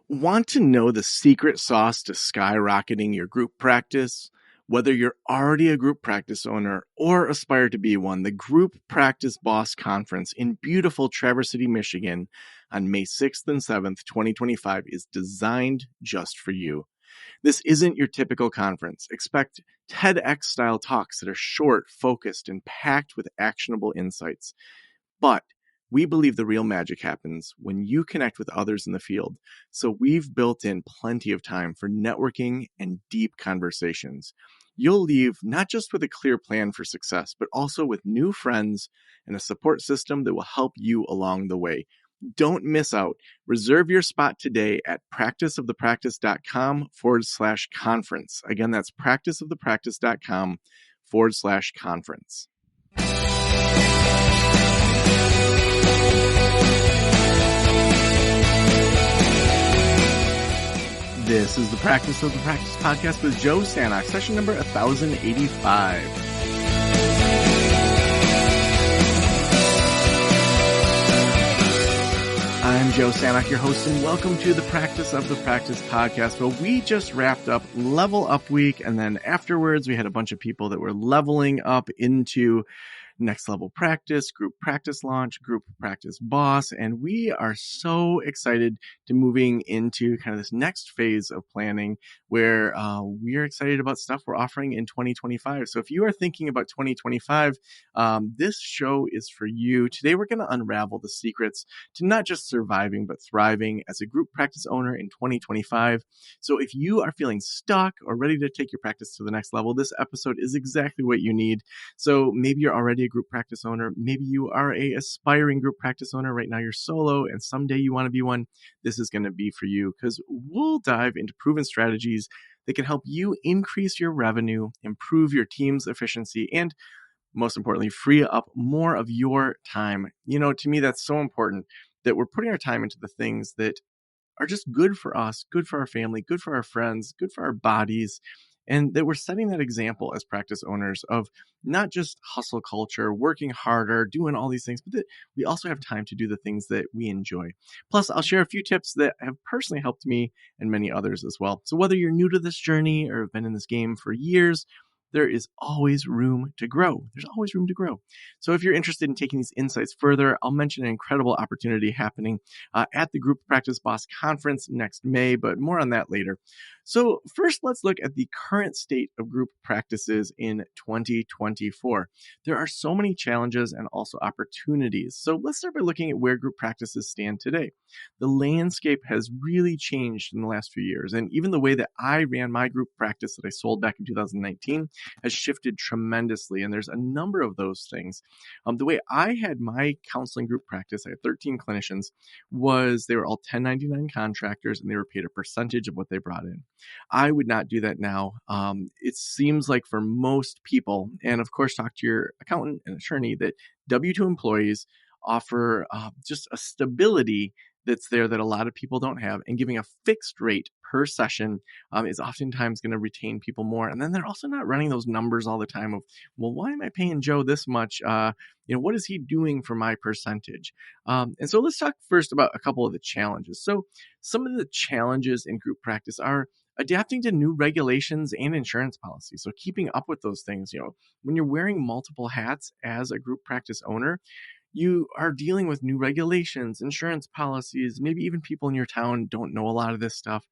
Want to know the secret sauce to skyrocketing your group practice? Whether you're already a group practice owner or aspire to be one, the Group Practice Boss Conference in beautiful Traverse City, Michigan on May 6th and 7th, 2025 is designed just for you. This isn't your typical conference. Expect TEDx-style talks that are short, focused, and packed with actionable insights. But we believe the real magic happens when you connect with others in the field. So we've built in plenty of time for networking and deep conversations. You'll leave not just with a clear plan for success, but also with new friends and a support system that will help you along the way. Don't miss out. Reserve your spot today at practiceofthepractice.com/conference. Again, that's practiceofthepractice.com/conference. This is the Practice of the Practice podcast with Joe Sanok, session number 1085. I'm Joe Sanok, your host, and welcome to the Practice of the Practice podcast. Well, we just wrapped up Level Up Week, and then afterwards we had a bunch of people that were leveling up into Next Level Practice, Group Practice Launch, Group Practice Boss, and we are so excited to moving into kind of this next phase of planning where we're excited about stuff we're offering in 2025. So if you are thinking about 2025, this show is for you. Today we're going to unravel the secrets to not just surviving, but thriving as a group practice owner in 2025. So if you are feeling stuck or ready to take your practice to the next level, this episode is exactly what you need. So maybe you're already a group practice owner. Maybe you are a aspiring group practice owner. Right now you're solo and someday you want to be one. This is going to be for you because we'll dive into proven strategies that can help you increase your revenue, improve your team's efficiency, and most importantly, free up more of your time. You know, to me, that's so important that we're putting our time into the things that are just good for us, good for our family, good for our friends, good for our bodies, and that we're setting that example as practice owners of not just hustle culture, working harder, doing all these things, but that we also have time to do the things that we enjoy. Plus, I'll share a few tips that have personally helped me and many others as well. So whether you're new to this journey or have been in this game for years, there is always room to grow. There's always room to grow. So if you're interested in taking these insights further, I'll mention an incredible opportunity happening at the Group Practice Boss Conference next May, but more on that later. So first, let's look at the current state of group practices in 2024. There are so many challenges and also opportunities. So let's start by looking at where group practices stand today. The landscape has really changed in the last few years, and even the way that I ran my group practice that I sold back in 2019 has shifted tremendously, and there's a number of those things. The way I had my counseling group practice, I had 13 clinicians, was they were all 1099 contractors, and they were paid a percentage of what they brought in. I would not do that now. It seems like for most people, and of course, talk to your accountant and attorney, that W-2 employees offer just a stability that's there that a lot of people don't have, and giving a fixed rate per session is oftentimes going to retain people more. And then they're also not running those numbers all the time of, well, why am I paying Joe this much? What is he doing for my percentage? And so let's talk first about a couple of the challenges. So some of the challenges in group practice are adapting to new regulations and insurance policies. So keeping up with those things, when you're wearing multiple hats as a group practice owner, you are dealing with new regulations, insurance policies, maybe even people in your town don't know a lot of this stuff.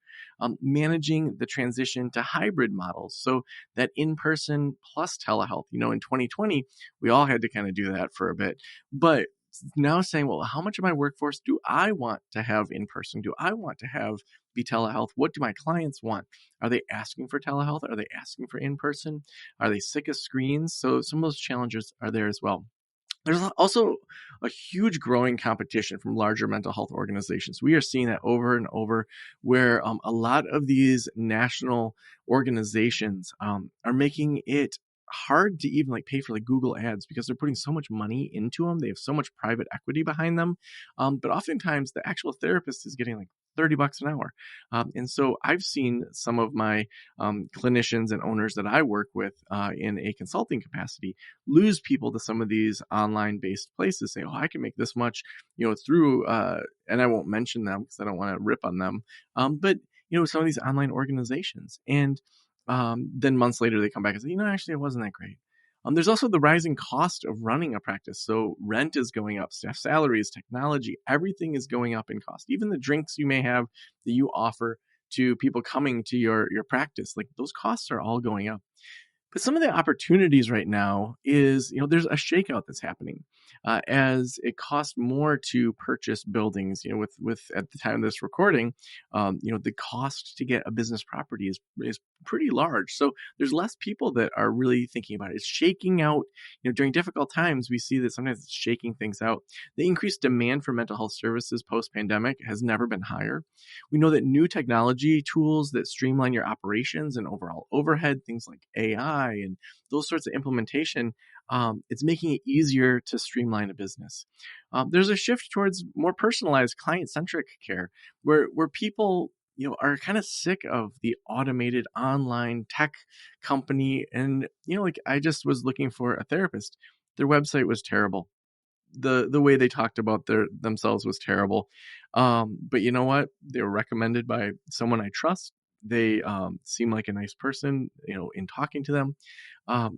Managing the transition to hybrid models. So that in-person plus telehealth, in 2020, we all had to kind of do that for a bit. But now saying, well, how much of my workforce do I want to have in person? Do I want to have be telehealth? What do my clients want? Are they asking for telehealth? Are they asking for in-person? Are they sick of screens? So some of those challenges are there as well. There's also a huge growing competition from larger mental health organizations. We are seeing that over and over where a lot of these national organizations are making it hard to even pay for Google ads because they're putting so much money into them. They have so much private equity behind them. But oftentimes the actual therapist is getting $30 an hour. And so I've seen some of my clinicians and owners that I work with in a consulting capacity lose people to some of these online based places, say, oh, I can make this much, through, and I won't mention them because I don't want to rip on them. But, some of these online organizations. And then months later, they come back and say, actually, it wasn't that great. There's also the rising cost of running a practice. So rent is going up, staff salaries, technology, everything is going up in cost. Even the drinks you may have that you offer to people coming to your practice, like those costs are all going up. But some of the opportunities right now is, there's a shakeout that's happening as it costs more to purchase buildings. With at the time of this recording, the cost to get a business property is pretty large. So there's less people that are really thinking about it. It's shaking out. During difficult times, we see that sometimes it's shaking things out. The increased demand for mental health services post-pandemic has never been higher. We know that new technology tools that streamline your operations and overall overhead, things like AI and those sorts of implementation, it's making it easier to streamline a business. There's a shift towards more personalized, client-centric care, where people are kind of sick of the automated online tech company. And I just was looking for a therapist. Their website was terrible. The way they talked about themselves was terrible. But you know what? They were recommended by someone I trust. They seem like a nice person, in talking to them.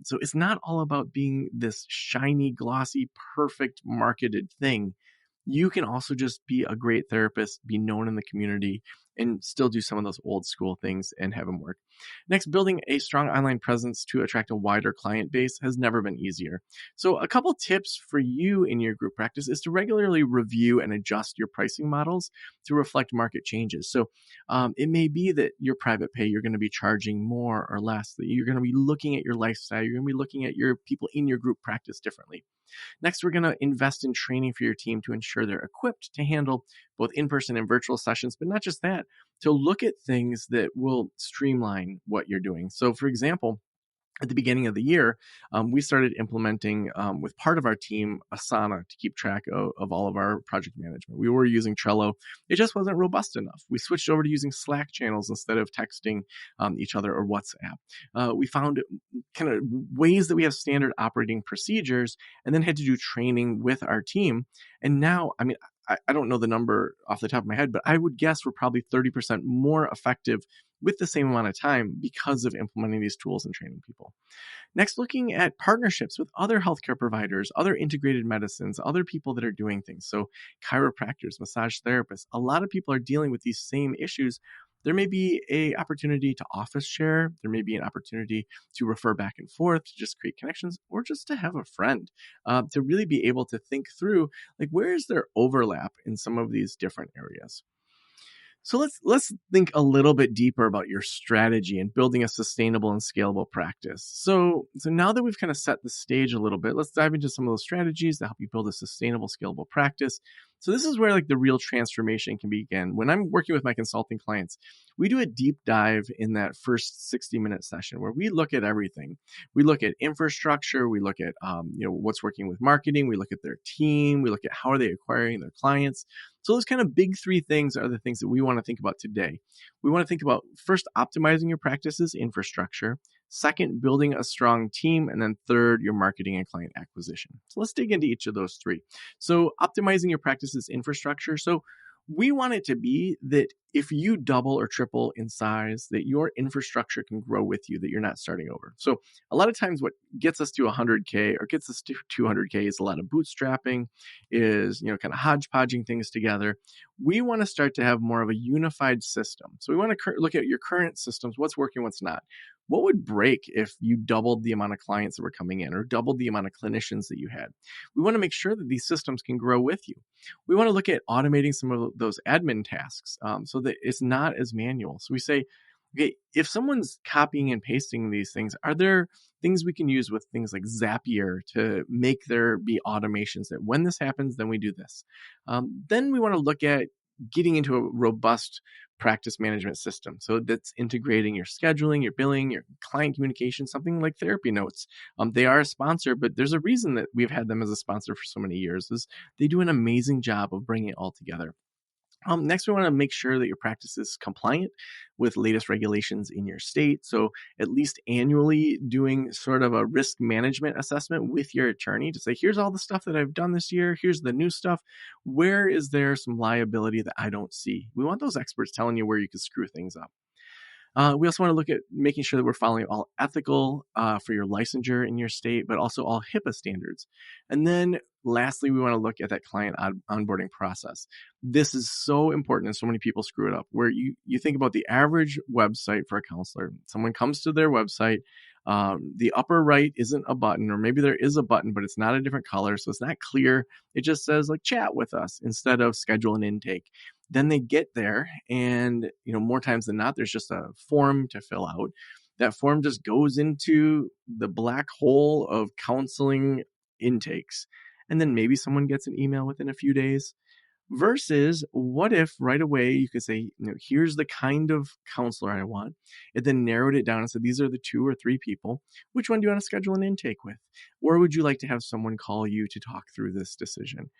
So it's not all about being this shiny, glossy, perfect marketed thing. You can also just be a great therapist, be known in the community, and still do some of those old school things and have them work. Next, building a strong online presence to attract a wider client base has never been easier. So a couple tips for you in your group practice is to regularly review and adjust your pricing models to reflect market changes. So it may be that your private pay, you're going to be charging more or less, that you're going to be looking at your lifestyle, you're going to be looking at your people in your group practice differently. Next, we're going to invest in training for your team to ensure they're equipped to handle both in-person and virtual sessions, but not just that, to look at things that will streamline what you're doing. So for example, at the beginning of the year, we started implementing with part of our team Asana to keep track of all of our project management. We were using Trello. It just wasn't robust enough. We switched over to using Slack channels instead of texting each other or WhatsApp. We found kind of ways that we have standard operating procedures and then had to do training with our team. And now, I don't know the number off the top of my head, but I would guess we're probably 30% more effective with the same amount of time because of implementing these tools and training people. Next, looking at partnerships with other healthcare providers, other integrated medicines, other people that are doing things. So chiropractors, massage therapists, a lot of people are dealing with these same issues. There may be an opportunity to office share. There may be an opportunity to refer back and forth, to just create connections, or just to have a friend, to really be able to think through, like, where is there overlap in some of these different areas? So let's think a little bit deeper about your strategy and building a sustainable and scalable practice. So now that we've kind of set the stage a little bit, let's dive into some of those strategies that help you build a sustainable, scalable practice. So this is where like the real transformation can begin. When I'm working with my consulting clients, we do a deep dive in that first 60-minute session where we look at everything. We look at infrastructure. We look at what's working with marketing. We look at their team. We look at how are they acquiring their clients. So those kind of big three things are the things that we want to think about today. We want to think about first, optimizing your practice's infrastructure. Second, building a strong team. And then third, your marketing and client acquisition. So let's dig into each of those three. So optimizing your practice's infrastructure. So we want it to be that if you double or triple in size, that your infrastructure can grow with you, that you're not starting over. So a lot of times what gets us to 100K or gets us to 200K is a lot of bootstrapping, is, kind of hodgepodging things together. We want to start to have more of a unified system. So we want to look at your current systems, what's working, what's not. What would break if you doubled the amount of clients that were coming in or doubled the amount of clinicians that you had? We want to make sure that these systems can grow with you. We want to look at automating some of those admin tasks so that it's not as manual. So we say, okay, if someone's copying and pasting these things, are there things we can use with things like Zapier to make there be automations that when this happens, then we do this? Then we want to look at getting into a robust practice management system. So that's integrating your scheduling, your billing, your client communication, something like therapy notes. They are a sponsor, but there's a reason that we've had them as a sponsor for so many years, is they do an amazing job of bringing it all together. Next, we want to make sure that your practice is compliant with latest regulations in your state. So at least annually doing sort of a risk management assessment with your attorney to say, here's all the stuff that I've done this year. Here's the new stuff. Where is there some liability that I don't see? We want those experts telling you where you can screw things up. We also want to look at making sure that we're following all ethical for your licensure in your state, but also all HIPAA standards. And then lastly, we want to look at that client onboarding process. This is so important, and so many people screw it up, where you think about the average website for a counselor. Someone comes to their website. The upper right isn't a button, or maybe there is a button, but it's not a different color, so it's not clear. It just says like chat with us instead of schedule an intake. Then they get there, and more times than not, there's just a form to fill out. That form just goes into the black hole of counseling intakes, and then maybe someone gets an email within a few days. Versus, what if right away you could say, here's the kind of counselor I want. It then narrowed it down and said, these are the 2 or 3 people. Which one do you want to schedule an intake with? Or would you like to have someone call you to talk through this decision?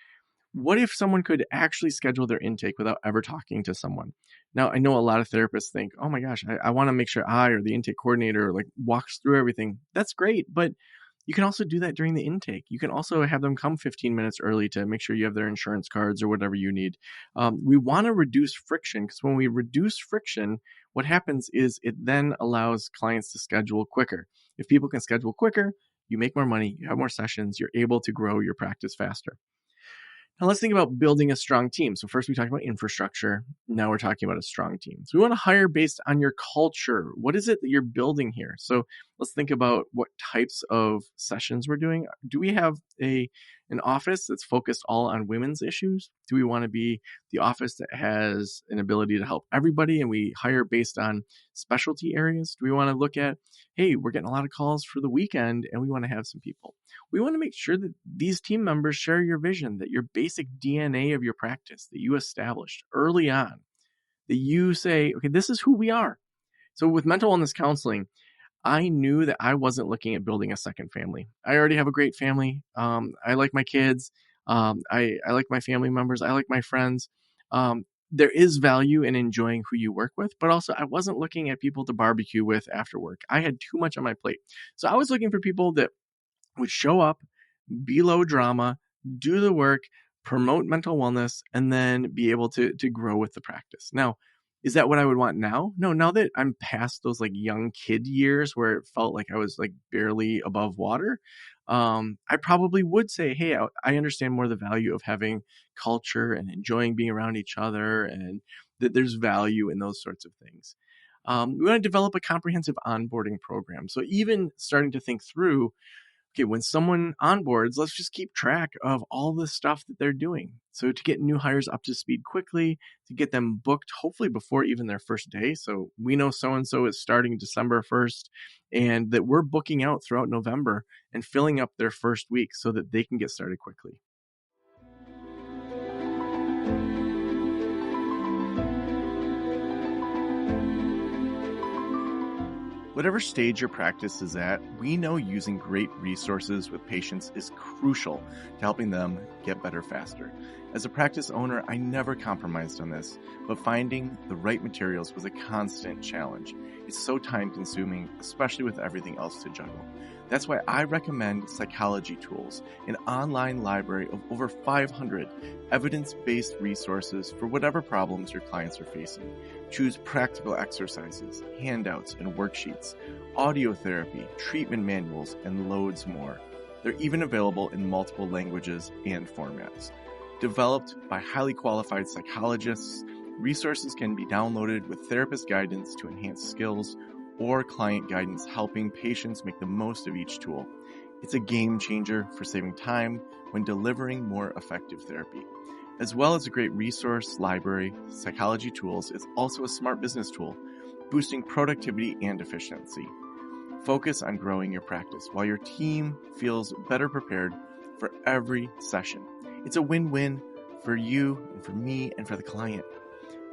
What if someone could actually schedule their intake without ever talking to someone? Now, I know a lot of therapists think, oh my gosh, I want to make sure I or the intake coordinator walks through everything. That's great, but you can also do that during the intake. You can also have them come 15 minutes early to make sure you have their insurance cards or whatever you need. We want to reduce friction, because when we reduce friction, what happens is it then allows clients to schedule quicker. If people can schedule quicker, you make more money, you have more sessions, you're able to grow your practice faster. Now let's think about building a strong team. So first we talked about infrastructure. Now we're talking about a strong team. So we want to hire based on your culture. What is it that you're building here? So let's think about what types of sessions we're doing. Do we have an office that's focused all on women's issues? Do we want to be the office that has an ability to help everybody and we hire based on specialty areas? Do we want to look at, hey, we're getting a lot of calls for the weekend and we want to have some people? We want to make sure that these team members share your vision, that your basic DNA of your practice that you established early on, that you say, okay, this is who we are. So with mental wellness counseling, I knew that I wasn't looking at building a second family. I already have a great family. I like my kids. I like my family members. I like my friends. There is value in enjoying who you work with, but also I wasn't looking at people to barbecue with after work. I had too much on my plate. So I was looking for people that would show up, be low drama, do the work, promote mental wellness, and then be able to grow with the practice. Now, is that what I would want now? No, now that I'm past those young kid years where it felt like I was barely above water, I probably would say, hey, I understand more the value of having culture and enjoying being around each other, and that there's value in those sorts of things. We want to develop a comprehensive onboarding program. So even starting to think through, okay, when someone onboards, let's just keep track of all the stuff that they're doing. So to get new hires up to speed quickly, to get them booked, hopefully before even their first day. So we know so-and-so is starting December 1st, and that we're booking out throughout November and filling up their first week so that they can get started quickly. Whatever stage your practice is at, we know using great resources with patients is crucial to helping them get better faster. As a practice owner, I never compromised on this, but finding the right materials was a constant challenge. It's so time-consuming, especially with everything else to juggle. That's why I recommend Psychology Tools, an online library of over 500 evidence-based resources for whatever problems your clients are facing. Choose practical exercises, handouts, and worksheets, audio therapy, treatment manuals, and loads more. They're even available in multiple languages and formats. Developed by highly qualified psychologists, resources can be downloaded with therapist guidance to enhance skills or client guidance helping patients make the most of each tool. It's a game changer for saving time when delivering more effective therapy. As well as a great resource library, Psychology Tools is also a smart business tool, boosting productivity and efficiency. Focus on growing your practice while your team feels better prepared for every session. It's a win-win for you and for me and for the client.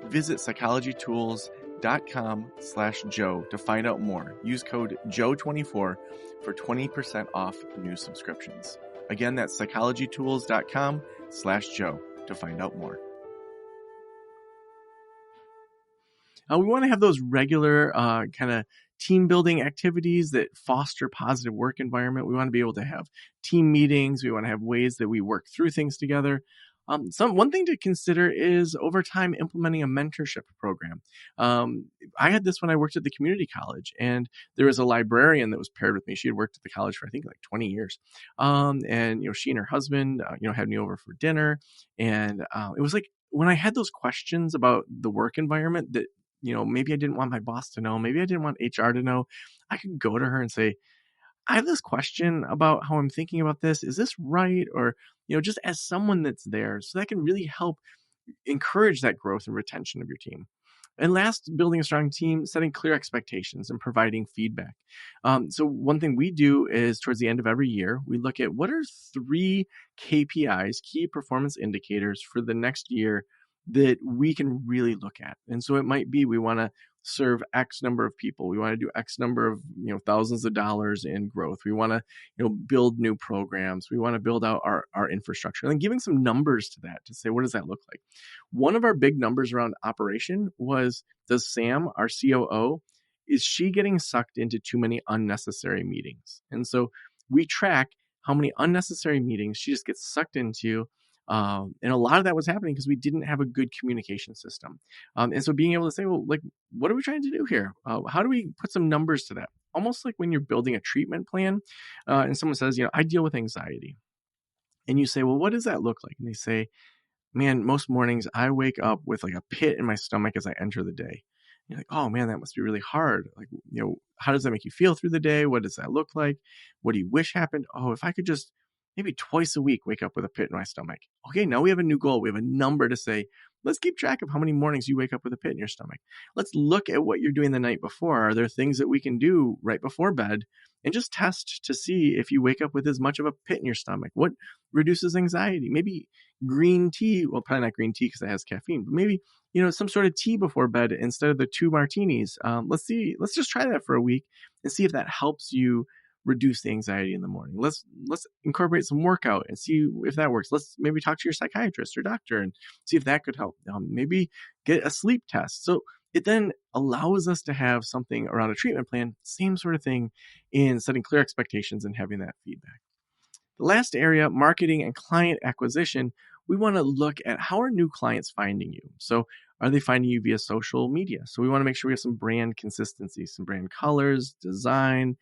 Visit psychologytools.com/Joe to find out more. Use code JOE24 for 20% off new subscriptions. Again, that's psychologytools.com/Joe to find out more. We want to have those regular kind of team building activities that foster positive work environment. We want to be able to have team meetings. We want to have ways that we work through things together. One thing to consider is over time implementing a mentorship program. I had this when I worked at the community college, and there was a librarian that was paired with me. She had worked at the college for I think like 20 years, and she and her husband had me over for dinner, and it was like when I had those questions about the work environment that maybe I didn't want my boss to know, maybe I didn't want HR to know, I could go to her and say, I have this question about how I'm thinking about this. Is this right? Or, just as someone that's there, so that can really help encourage that growth and retention of your team. And last, building a strong team, setting clear expectations and providing feedback. So one thing we do is towards the end of every year, we look at what are 3 KPIs, key performance indicators for the next year that we can really look at. And so it might be we want to serve X number of people. We want to do X number of thousands of dollars in growth. We want to build new programs. We want to build out our infrastructure. And then giving some numbers to that to say, what does that look like? One of our big numbers around operation was, does Sam, our COO, is she getting sucked into too many unnecessary meetings? And so we track how many unnecessary meetings she just gets sucked into. And a lot of that was happening because we didn't have a good communication system. And so being able to say, well, like, what are we trying to do here? How do we put some numbers to that? Almost like when you're building a treatment plan and someone says, I deal with anxiety. And you say, well, what does that look like? And they say, man, most mornings I wake up with like a pit in my stomach as I enter the day. You're like, oh man, that must be really hard. Like, how does that make you feel through the day? What does that look like? What do you wish happened? Oh, if I could just maybe twice a week wake up with a pit in my stomach. Okay, now we have a new goal. We have a number to say, let's keep track of how many mornings you wake up with a pit in your stomach. Let's look at what you're doing the night before. Are there things that we can do right before bed and just test to see if you wake up with as much of a pit in your stomach? What reduces anxiety? Maybe green tea. Well, probably not green tea because it has caffeine, but maybe, some sort of tea before bed instead of the 2 martinis. Let's just try that for a week and see if that helps you reduce the anxiety in the morning. Let's incorporate some workout and see if that works. Let's maybe talk to your psychiatrist or doctor and see if that could help. Maybe get a sleep test. So it then allows us to have something around a treatment plan, same sort of thing in setting clear expectations and having that feedback. The last area, marketing and client acquisition, we want to look at how are new clients finding you? So are they finding you via social media? So we want to make sure we have some brand consistency, some brand colors, design,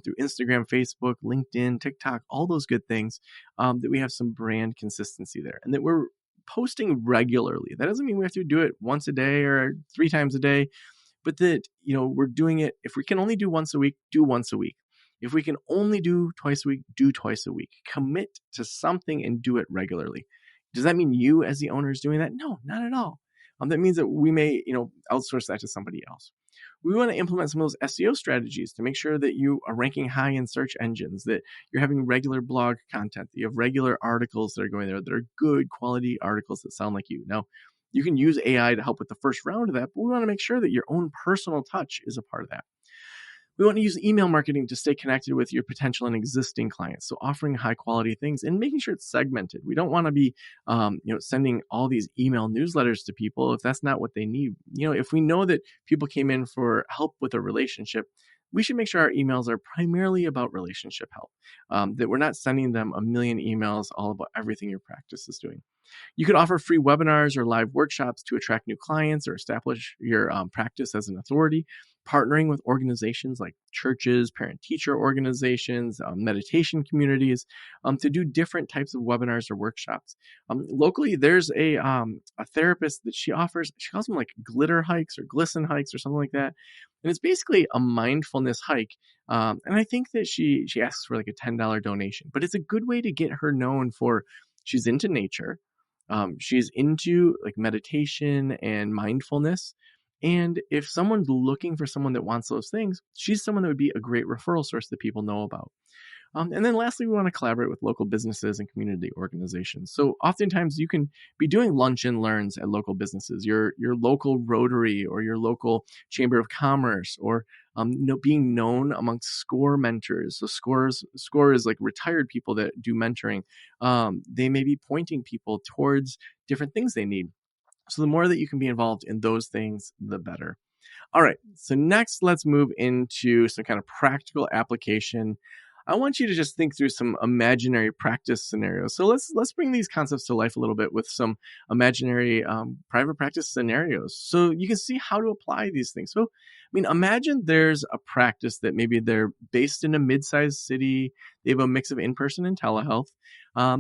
through Instagram, Facebook, LinkedIn, TikTok, all those good things, that we have some brand consistency there and that we're posting regularly. That doesn't mean we have to do it once a day or 3 times a day, but that, we're doing it. If we can only do once a week, do once a week. If we can only do twice a week, do twice a week. Commit to something and do it regularly. Does that mean you as the owner is doing that? No, not at all. That means that we may, outsource that to somebody else. We want to implement some of those SEO strategies to make sure that you are ranking high in search engines, that you're having regular blog content, that you have regular articles that are going there, that are good quality articles that sound like you. Now, you can use AI to help with the first round of that, but we want to make sure that your own personal touch is a part of that. We want to use email marketing to stay connected with your potential and existing clients. So offering high quality things and making sure it's segmented. We don't want to be, sending all these email newsletters to people if that's not what they need. If we know that people came in for help with a relationship, we should make sure our emails are primarily about relationship help, that we're not sending them a million emails all about everything your practice is doing. You could offer free webinars or live workshops to attract new clients or establish your practice as an authority, partnering with organizations like churches, parent-teacher organizations, meditation communities, to do different types of webinars or workshops. Locally, there's a therapist that she offers. She calls them like glitter hikes or glisten hikes or something like that. And it's basically a mindfulness hike. And I think that she asks for like a $10 donation, but it's a good way to get her known for she's into nature. She's into like meditation and mindfulness. And if someone's looking for someone that wants those things, she's someone that would be a great referral source that people know about. And then lastly, we want to collaborate with local businesses and community organizations. So oftentimes you can be doing lunch and learns at local businesses, your local Rotary or your local Chamber of Commerce, or being known amongst SCORE mentors. So SCORE is like retired people that do mentoring. They may be pointing people towards different things they need. So the more that you can be involved in those things, the better. All right. So next, let's move into some kind of practical application. I want you to just think through some imaginary practice scenarios. So let's bring these concepts to life a little bit with some imaginary private practice scenarios, so you can see how to apply these things. So, I mean, imagine there's a practice that maybe they're based in a mid-sized city. They have a mix of in-person and telehealth.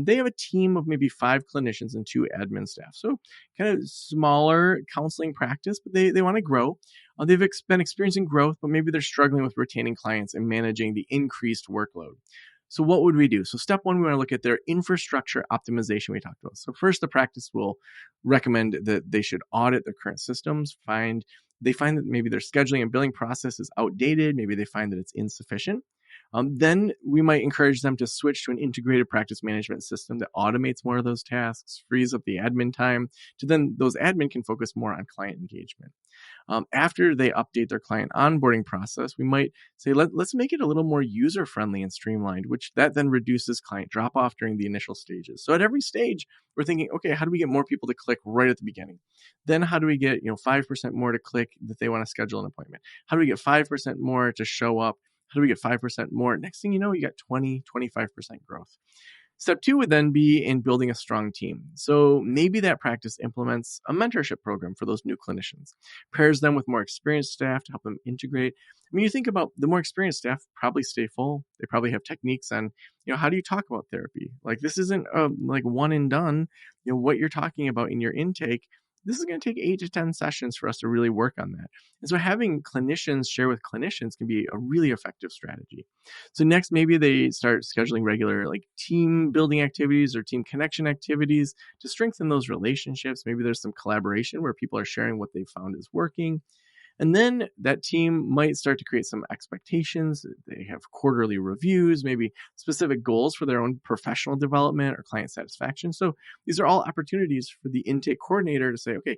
They have a team of maybe 5 clinicians and 2 admin staff. So kind of smaller counseling practice, but they want to grow. They've been experiencing growth, but maybe they're struggling with retaining clients and managing the increased workload. So what would we do? So step one, we want to look at their infrastructure optimization we talked about. So first, the practice will recommend that they should audit their current systems. They find that maybe their scheduling and billing process is outdated. Maybe they find that it's insufficient. Then we might encourage them to switch to an integrated practice management system that automates more of those tasks, frees up the admin time, to then those admin can focus more on client engagement. After they update their client onboarding process, we might say, let's make it a little more user-friendly and streamlined, which that then reduces client drop-off during the initial stages. So at every stage, we're thinking, okay, how do we get more people to click right at the beginning? Then how do we get 5% more to click that they want to schedule an appointment? How do we get 5% more to show up? How do we get 5% more? Next thing you know, you got 20, 25% growth. Step 2 would then be in building a strong team. So maybe that practice implements a mentorship program for those new clinicians, pairs them with more experienced staff to help them integrate. I mean, you think about the more experienced staff probably stay full. They probably have techniques on, how do you talk about therapy? Like, this isn't like one and done. What you're talking about in your intake, this is going to take 8 to 10 sessions for us to really work on that. And so having clinicians share with clinicians can be a really effective strategy. So next, maybe they start scheduling regular like team building activities or team connection activities to strengthen those relationships. Maybe there's some collaboration where people are sharing what they've found is working. And then that team might start to create some expectations. They have quarterly reviews, maybe specific goals for their own professional development or client satisfaction. So these are all opportunities for the intake coordinator to say, okay,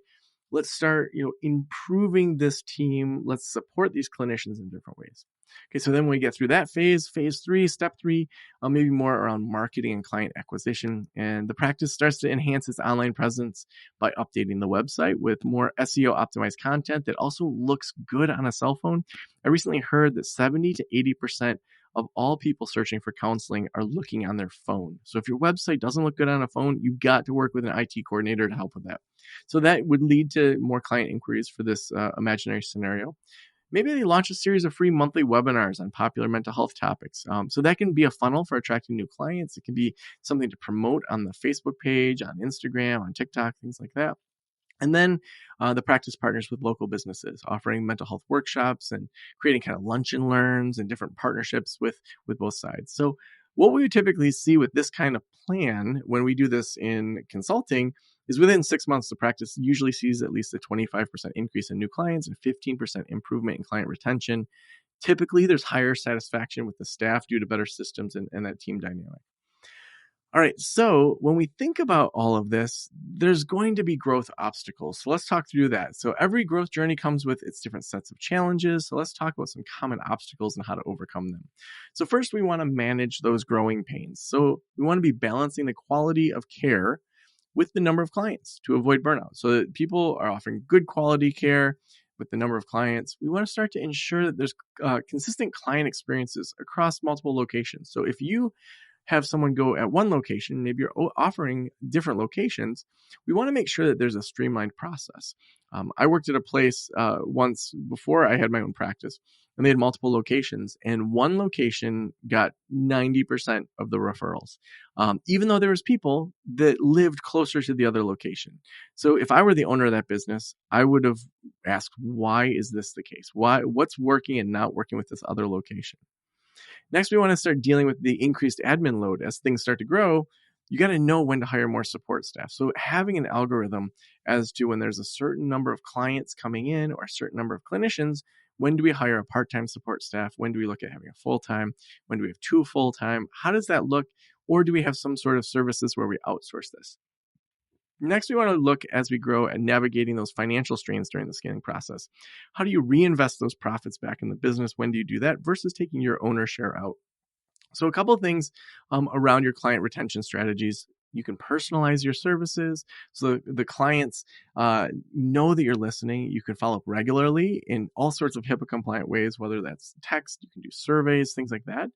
let's start, improving this team. Let's support these clinicians in different ways. Okay, so then when we get through that phase 3, step 3, maybe more around marketing and client acquisition. And the practice starts to enhance its online presence by updating the website with more SEO optimized content that also looks good on a cell phone. I recently heard that 70 to 80% of all people searching for counseling are looking on their phone. So if your website doesn't look good on a phone, you've got to work with an IT coordinator to help with that. So that would lead to more client inquiries for this imaginary scenario. Maybe they launch a series of free monthly webinars on popular mental health topics. So that can be a funnel for attracting new clients. It can be something to promote on the Facebook page, on Instagram, on TikTok, things like that. And then the practice partners with local businesses, offering mental health workshops and creating kind of lunch and learns and different partnerships with both sides. So what we would typically see with this kind of plan when we do this in consulting is within 6 months, the practice usually sees at least a 25% increase in new clients and 15% improvement in client retention. Typically, there's higher satisfaction with the staff due to better systems and that team dynamic. All right, so when we think about all of this, there's going to be growth obstacles. So let's talk through that. So every growth journey comes with its different sets of challenges. So let's talk about some common obstacles and how to overcome them. So first, we want to manage those growing pains. So we want to be balancing the quality of care with the number of clients to avoid burnout. So that people are offering good quality care with the number of clients. We want to start to ensure that there's consistent client experiences across multiple locations. So if you have someone go at one location, maybe you're offering different locations, we want to make sure that there's a streamlined process. I worked at a place once before I had my own practice, and they had multiple locations, and one location got 90% of the referrals, even though there was people that lived closer to the other location. So if I were the owner of that business, I would have asked, why is this the case? What's working and not working with this other location? Next, we want to start dealing with the increased admin load as things start to grow. You got to know when to hire more support staff. So having an algorithm as to when there's a certain number of clients coming in or a certain number of clinicians, when do we hire a part-time support staff? When do we look at having a full-time? When do we have 2 full-time? How does that look? Or do we have some sort of services where we outsource this? Next, we want to look as we grow at navigating those financial strains during the scaling process. How do you reinvest those profits back in the business? When do you do that versus taking your owner share out? So a couple of things around your client retention strategies. You can personalize your services so the clients know that you're listening. You can follow up regularly in all sorts of HIPAA compliant ways, whether that's text, you can do surveys, things like that.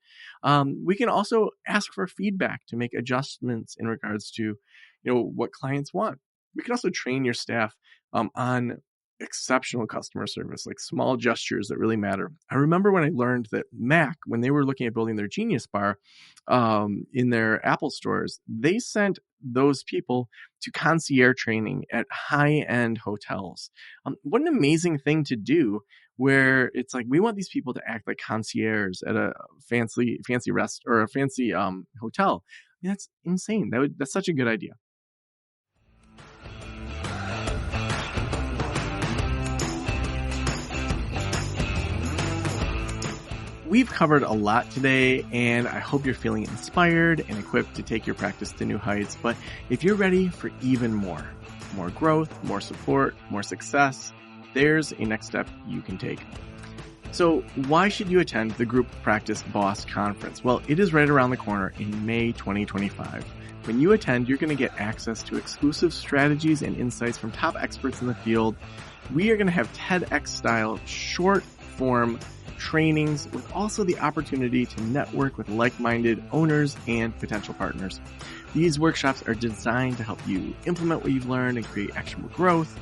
We can also ask for feedback to make adjustments in regards to, what clients want. We can also train your staff on exceptional customer service, like small gestures that really matter. I remember when I learned that Mac, when they were looking at building their Genius Bar in their Apple stores, they sent those people to concierge training at high-end hotels. What an amazing thing to do, where it's like, we want these people to act like concierges at a fancy rest or a fancy hotel. I mean, that's insane. That's such a good idea. We've covered a lot today, and I hope you're feeling inspired and equipped to take your practice to new heights. But if you're ready for even more growth, more support, more success, there's a next step you can take. So why should you attend the Group Practice Boss Conference? Well, it is right around the corner in May 2025. When you attend, you're going to get access to exclusive strategies and insights from top experts in the field. We are going to have TEDx-style short-form trainings with also the opportunity to network with like-minded owners and potential partners. These workshops are designed to help you implement what you've learned and create actionable growth.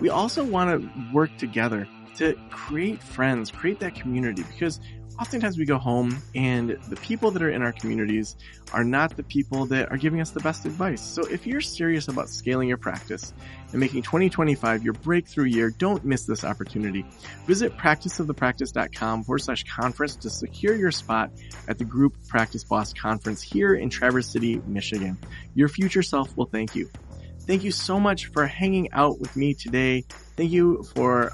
We also want to work together to create friends, create that community, because oftentimes we go home and the people that are in our communities are not the people that are giving us the best advice. So if you're serious about scaling your practice and making 2025 your breakthrough year, don't miss this opportunity. Visit practiceofthepractice.com/conference to secure your spot at the Group Practice Boss Conference here in Traverse City, Michigan. Your future self will thank you. Thank you so much for hanging out with me today. Thank you for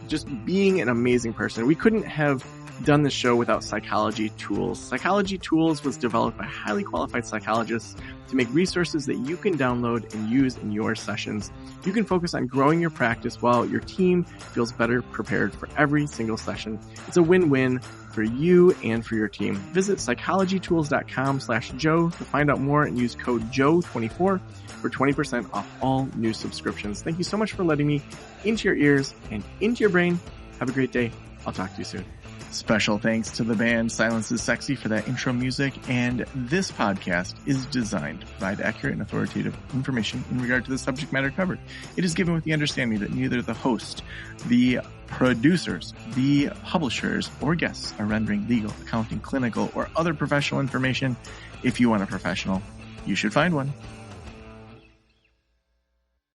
just being an amazing person. We couldn't have done this show without Psychology Tools. Psychology Tools was developed by highly qualified psychologists to make resources that you can download and use in your sessions. You can focus on growing your practice while your team feels better prepared for every single session. It's a win-win for you and for your team. Visit psychologytools.com/Joe to find out more and use code JOE24 for 20% off all new subscriptions. Thank you so much for letting me into your ears and into your brain. Have a great day. I'll talk to you soon. Special thanks to the band Silence is Sexy for that intro music, and this podcast is designed to provide accurate and authoritative information in regard to the subject matter covered. It is given with the understanding that neither the host, the producers, the publishers, or guests are rendering legal, accounting, clinical, or other professional information. If you want a professional, you should find one.